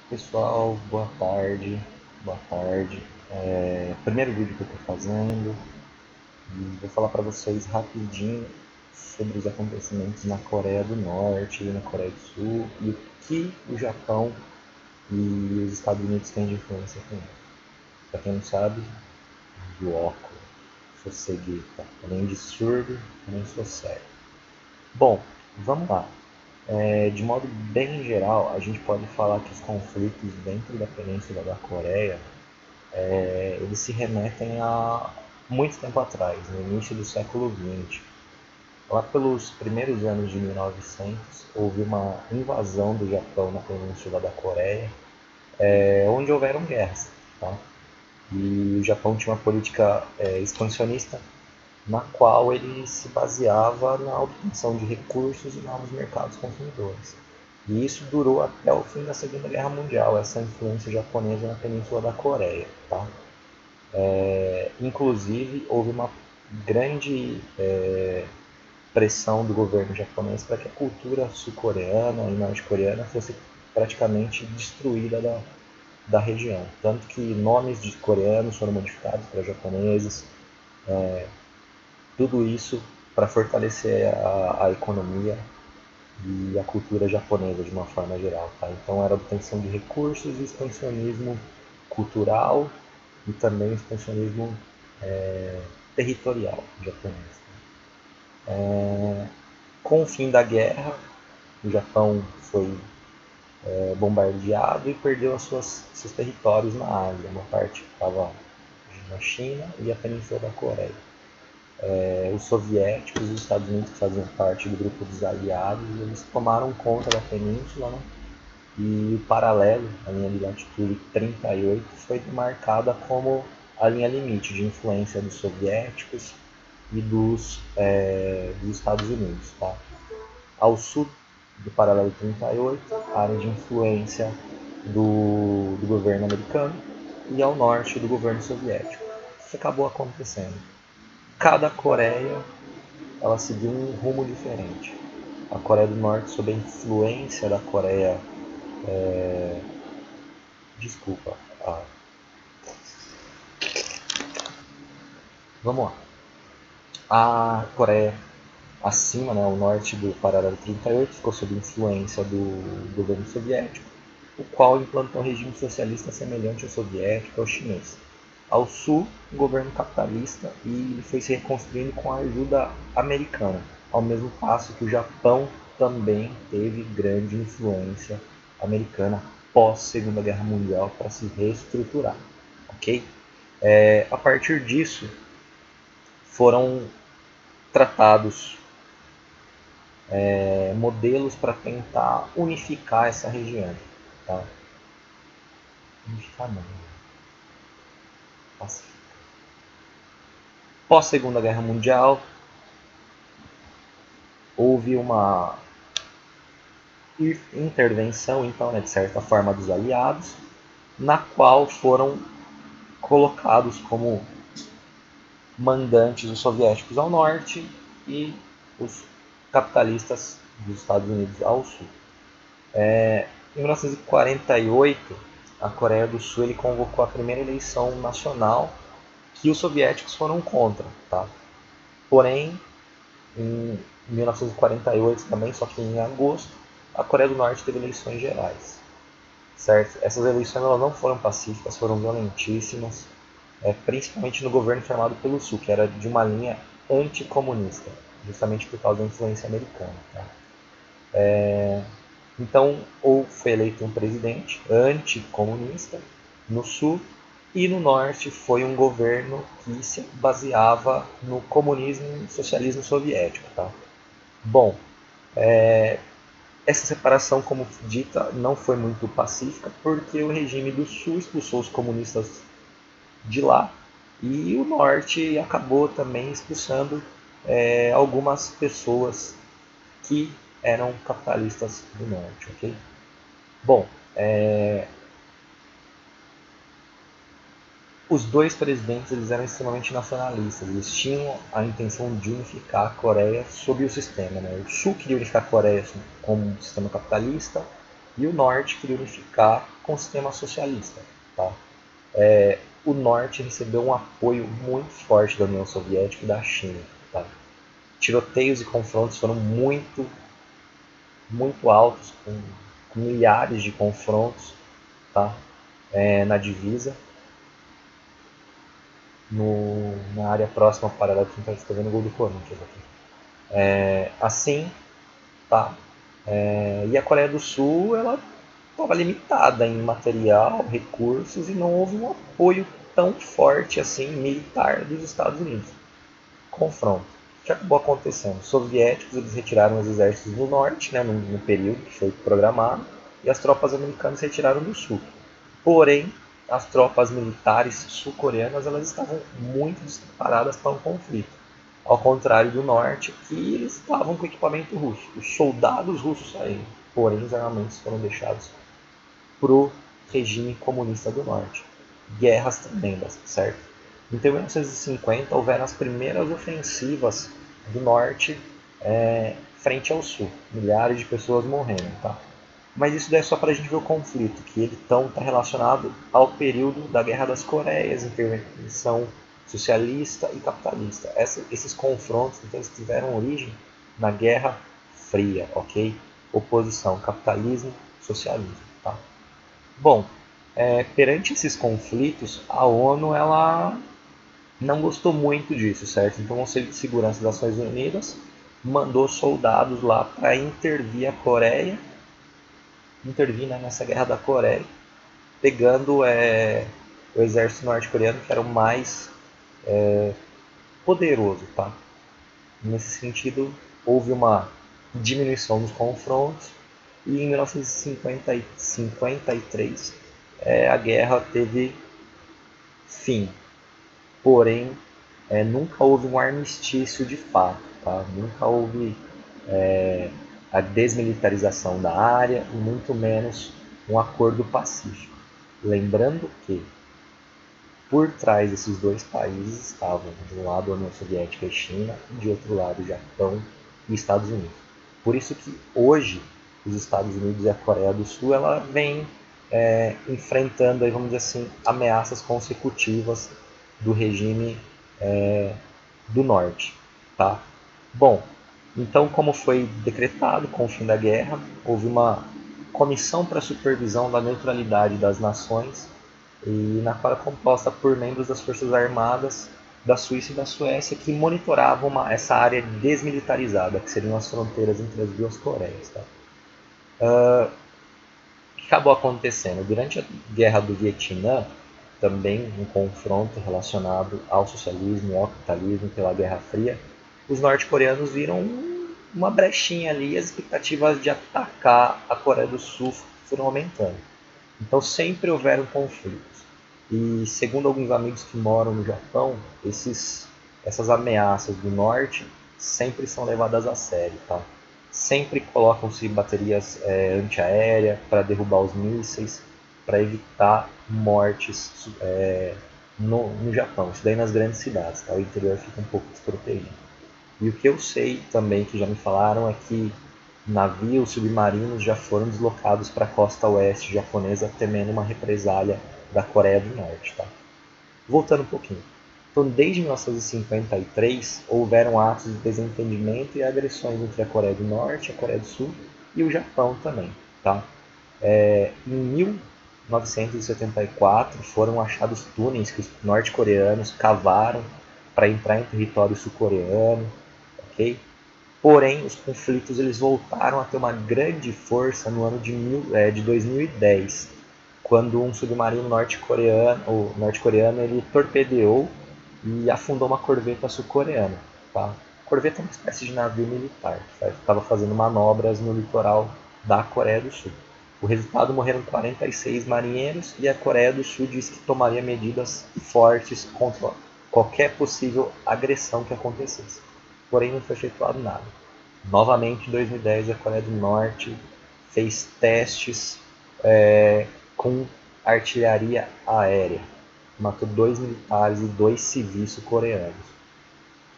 Pessoal, boa tarde, boa tarde. Primeiro vídeo que eu estou fazendo e vou falar para vocês rapidinho sobre os acontecimentos na Coreia do Norte e na Coreia do Sul e o que o Japão e os Estados Unidos têm de influência com isso. Para quem não sabe, do óculos, sou cegueta, além de surdo, também sou cego. Bom, vamos lá. De modo bem geral, a gente pode falar que os conflitos dentro da Península da Coreia eles se remetem a muito tempo atrás, no início do século XX. Lá pelos primeiros anos de 1900, houve uma invasão do Japão na Península da Coreia, onde houveram guerras. Tá? E o Japão tinha uma política expansionista na qual ele se baseava na obtenção de recursos e novos mercados consumidores. E isso durou até o fim da Segunda Guerra Mundial, essa influência japonesa na Península da Coreia. Tá? Inclusive, houve uma grande pressão do governo japonês para que a cultura sul-coreana e norte-coreana fosse praticamente destruída da região. Tanto que nomes de coreanos foram modificados para japoneses, tudo isso para fortalecer a economia e a cultura japonesa de uma forma geral. Tá? Então era obtenção de recursos e expansionismo cultural e também expansionismo territorial japonês. Com o fim da guerra, o Japão foi bombardeado e perdeu seus territórios na Ásia. Uma parte estava na China e a Península da Coreia. Os soviéticos e os Estados Unidos, que faziam parte do grupo dos aliados, eles tomaram conta da península, né? E o paralelo, a linha de latitude 38, foi marcada como a linha limite de influência dos soviéticos e dos Estados Unidos. Tá? Ao sul do paralelo 38, a área de influência do governo americano, e ao norte do governo soviético. Isso acabou acontecendo. Cada Coreia ela seguiu um rumo diferente. A Coreia do Norte, sob a influência da Coreia. Desculpa. Vamos lá. A Coreia acima, né, o norte do paralelo 38, ficou sob influência do governo soviético, o qual implantou um regime socialista semelhante ao soviético e ao chinês. Ao sul, um governo capitalista, e ele foi se reconstruindo com a ajuda americana, ao mesmo passo que o Japão também teve grande influência americana pós Segunda Guerra Mundial para se reestruturar, ok? A partir disso, foram tratados modelos para tentar unificar essa região. Tá? Unificar não, pacificar. Pós Segunda Guerra Mundial, houve uma intervenção, então, né, de certa forma, dos aliados, na qual foram colocados como mandantes os soviéticos ao norte e os capitalistas dos Estados Unidos ao sul. Em 1948, a Coreia do Sul ele convocou a primeira eleição nacional que os soviéticos foram contra. Tá? Porém, em 1948 também, só que em agosto, a Coreia do Norte teve eleições gerais. Certo? Essas eleições elas não foram pacíficas, foram violentíssimas, principalmente no governo formado pelo Sul, que era de uma linha anticomunista, justamente por causa da influência americana. Tá? Então, ou foi eleito um presidente anticomunista no Sul, e no Norte foi um governo que se baseava no comunismo e socialismo soviético. Tá? Bom, essa separação, como dita, não foi muito pacífica, porque o regime do Sul expulsou os comunistas de lá, e o Norte acabou também expulsando algumas pessoas que eram capitalistas do Norte. Ok? Bom, os dois presidentes eles eram extremamente nacionalistas, eles tinham a intenção de unificar a Coreia sob o sistema. Né? O Sul queria unificar a Coreia como um sistema capitalista, e o Norte queria unificar com o sistema socialista. Tá? O Norte recebeu um apoio muito forte da União Soviética e da China. Tá? Tiroteios e confrontos foram muito altos, com milhares de confrontos, tá? Na divisa, na área próxima ao paralelo que a gente está vendo o gol do Corinthians aqui. Assim, tá? E a Coreia do Sul, ela estava limitada em material, recursos, e não houve um apoio tão forte assim militar dos Estados Unidos. Confronto. O que acabou acontecendo? Os soviéticos, eles retiraram os exércitos do norte, né, no período que foi programado, e as tropas americanas retiraram do sul. Porém, as tropas militares sul-coreanas, elas estavam muito despreparadas para um conflito. Ao contrário do norte, que eles estavam com equipamento russo. Os soldados russos saíram, porém os armamentos foram deixados para o regime comunista do norte. Guerras tremendas, certo? Então, em 1950, houveram as primeiras ofensivas do norte frente ao sul. Milhares de pessoas morrendo, tá? Mas isso daí é só para a gente ver o conflito, que ele então está relacionado ao período da Guerra das Coreias, intervenção socialista e capitalista. Esses confrontos então, eles tiveram origem na Guerra Fria, ok? Oposição capitalismo, socialismo. Tá? Bom, perante esses conflitos, a ONU ela não gostou muito disso, certo? Então o Conselho de Segurança das Nações Unidas mandou soldados lá para intervir nessa guerra da Coreia, pegando o exército norte-coreano, que era o mais poderoso, tá? Nesse sentido, houve uma diminuição dos confrontos e em 1953 a guerra teve fim. Porém, nunca houve um armistício de fato, tá? Nunca houve a desmilitarização da área e muito menos um acordo pacífico. Lembrando que por trás desses dois países estavam, de um lado, a União Soviética e China, e de outro lado, o Japão e Estados Unidos. Por isso que hoje os Estados Unidos e a Coreia do Sul ela vem enfrentando, aí, vamos dizer assim, ameaças consecutivas do regime do Norte. Tá? Bom, então, como foi decretado com o fim da guerra, houve uma comissão para a supervisão da neutralidade das nações, e na qual é composta por membros das Forças Armadas da Suíça e da Suécia que monitoravam essa área desmilitarizada, que seriam as fronteiras entre as duas Coreias. Tá? O que acabou acontecendo? Durante a Guerra do Vietnã, também um confronto relacionado ao socialismo e ao capitalismo pela Guerra Fria, os norte-coreanos viram uma brechinha ali e as expectativas de atacar a Coreia do Sul foram aumentando. Então sempre houveram conflitos. E segundo alguns amigos que moram no Japão, essas ameaças do norte sempre são levadas a sério. Tá? Sempre colocam-se baterias antiaéreas para derrubar os mísseis, para evitar mortes no Japão. Isso daí nas grandes cidades, tá? O interior fica um pouco desprotegido. E o que eu sei também, que já me falaram, é que navios submarinos já foram deslocados para a costa oeste japonesa, temendo uma represália da Coreia do Norte. Tá? Voltando um pouquinho. Então, desde 1953, houveram atos de desentendimento e agressões entre a Coreia do Norte, a Coreia do Sul e o Japão também. Tá? Em 1974, foram achados túneis que os norte-coreanos cavaram para entrar em território sul-coreano. Okay? Porém, os conflitos eles voltaram a ter uma grande força no ano de 2010, quando um submarino norte-coreano ele torpedeou e afundou uma corveta sul-coreana. Tá? A corveta é uma espécie de navio militar, que estava fazendo manobras no litoral da Coreia do Sul. O resultado, morreram 46 marinheiros e a Coreia do Sul disse que tomaria medidas fortes contra qualquer possível agressão que acontecesse. Porém, não foi efetuado nada. Novamente, em 2010, a Coreia do Norte fez testes com artilharia aérea. Matou 2 militares e 2 civis sul-coreanos.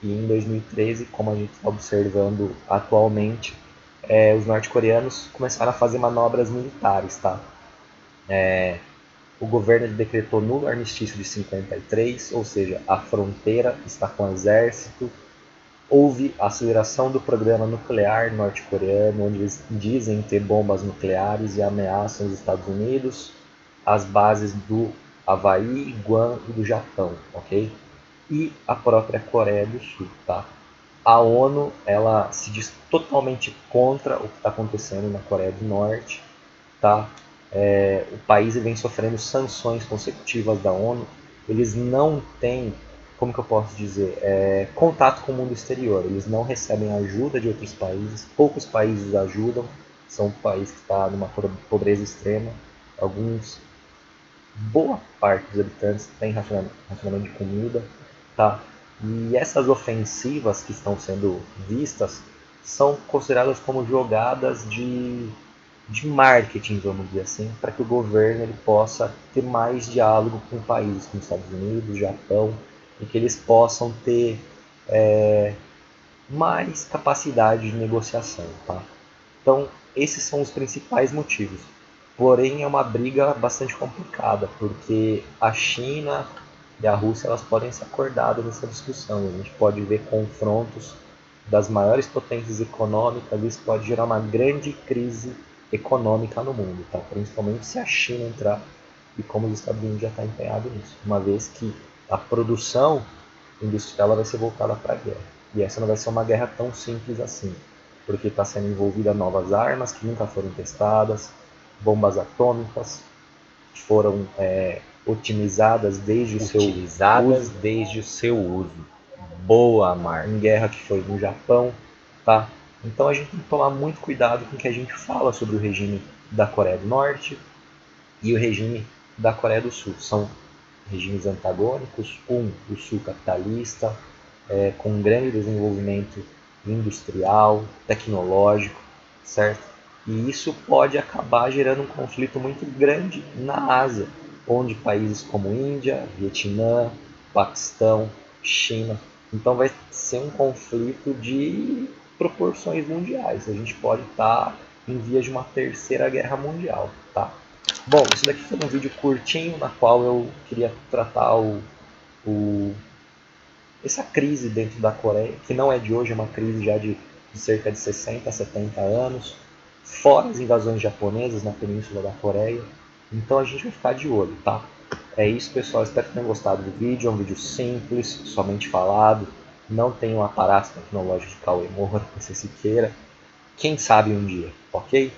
E em 2013, como a gente está observando atualmente, os norte-coreanos começaram a fazer manobras militares, tá? O governo decretou nulo armistício de 53, ou seja, a fronteira está com o exército. Houve aceleração do programa nuclear norte-coreano, onde eles dizem ter bombas nucleares e ameaçam os Estados Unidos, as bases do Havaí, Guam e do Japão, ok? E a própria Coreia do Sul, tá? A ONU, ela se diz totalmente contra o que está acontecendo na Coreia do Norte, tá? O país vem sofrendo sanções consecutivas da ONU. Eles não têm, como que eu posso dizer, contato com o mundo exterior. Eles não recebem ajuda de outros países. Poucos países ajudam. São um país que está numa pobreza extrema. Boa parte dos habitantes tem racionamento de comida, tá? E essas ofensivas que estão sendo vistas são consideradas como jogadas de marketing, vamos dizer assim, para que o governo ele possa ter mais diálogo com países como Estados Unidos, Japão, e que eles possam ter mais capacidade de negociação. Tá? Então, esses são os principais motivos. Porém, é uma briga bastante complicada, porque a China e a Rússia elas podem ser acordadas nessa discussão. A gente pode ver confrontos das maiores potências econômicas, isso pode gerar uma grande crise econômica no mundo, tá? Principalmente se a China entrar e como os Estados Unidos já está empenhado nisso, uma vez que a produção industrial ela vai ser voltada para a guerra. E essa não vai ser uma guerra tão simples assim, porque está sendo envolvida novas armas que nunca foram testadas, bombas atômicas que foram otimizadas desde o seu uso. Boa, Mar. Em guerra que foi no Japão, tá? Então a gente tem que tomar muito cuidado com o que a gente fala sobre o regime da Coreia do Norte e o regime da Coreia do Sul. São regimes antagônicos, o sul capitalista, com um grande desenvolvimento industrial, tecnológico, certo? E isso pode acabar gerando um conflito muito grande na Ásia, onde países como Índia, Vietnã, Paquistão, China. Então vai ser um conflito de proporções mundiais. A gente pode estar em vias de uma terceira guerra mundial, tá? Bom, isso daqui foi um vídeo curtinho na qual eu queria tratar essa crise dentro da Coreia, que não é de hoje, é uma crise já de cerca de 60, 70 anos, fora as invasões japonesas na península da Coreia. Então a gente vai ficar de olho, tá? É isso, pessoal. Espero que tenham gostado do vídeo. É um vídeo simples, somente falado. Não tem um aparato tecnológico de Cauê Moura, se queira. Quem sabe um dia, ok?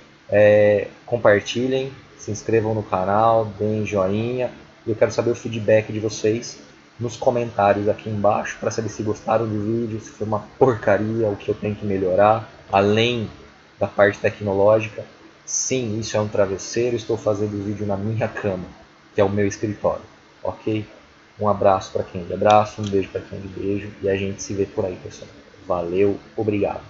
Compartilhem, se inscrevam no canal, deem joinha. E eu quero saber o feedback de vocês nos comentários aqui embaixo para saber se gostaram do vídeo, se foi uma porcaria, o que eu tenho que melhorar, além da parte tecnológica. Sim, isso é um travesseiro, estou fazendo o vídeo na minha cama, que é o meu escritório, ok? Um abraço para quem é de abraço, um beijo para quem é de beijo e a gente se vê por aí, pessoal. Valeu, obrigado.